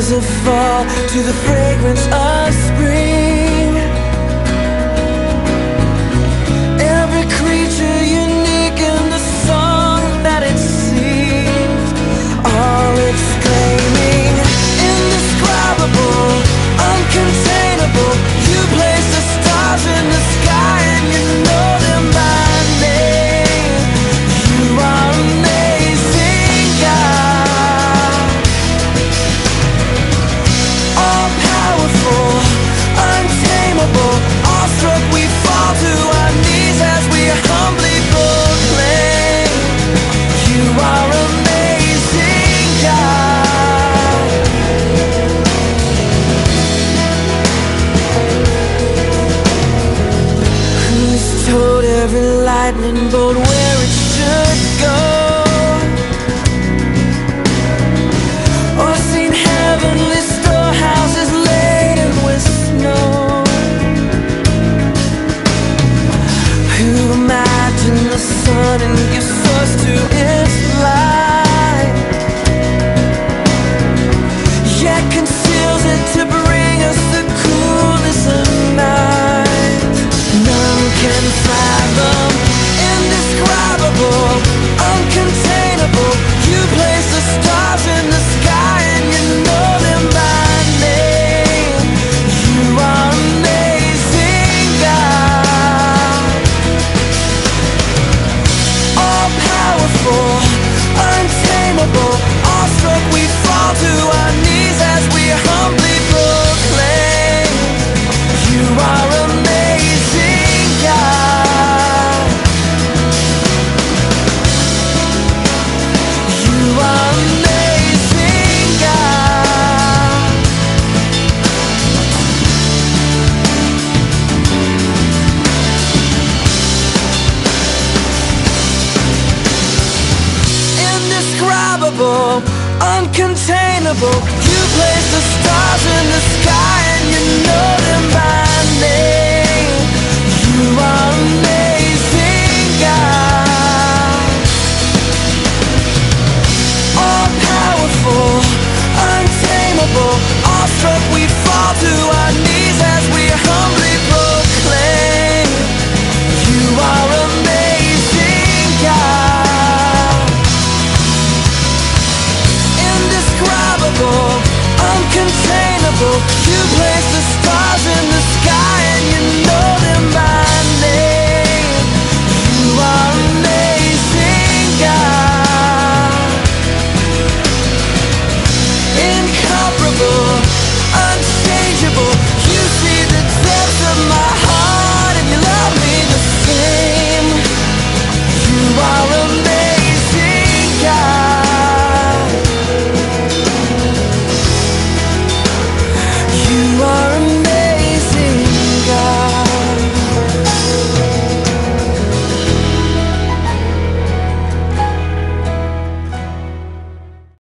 petals of fall to the fragrance of spring. Every creature unique in the song that it sings, all exclaiming, indescribable, uncontainable. You place the stars in the sky and you know them by name. You are amazing, God. All powerful, untamable, awestruck we fall to our knees as we humbly proclaim, you are amazing, God. Who's told every lightning bolt where it should go, or seen heavenly storehouses laden with snow? Who imagined the sun and gives source to its light, yet conceals it to bring us the coolness of night? None can fathom, indescribable, uncontainable. You place the stars in the sky and you know them by name. You are amazing, God. All powerful, untamable, awestruck we fall to our knees as we humbly proclaim, you are amazing, God. You are amazing, God. Indescribable, uncontainable. You place the stars in the sky and you know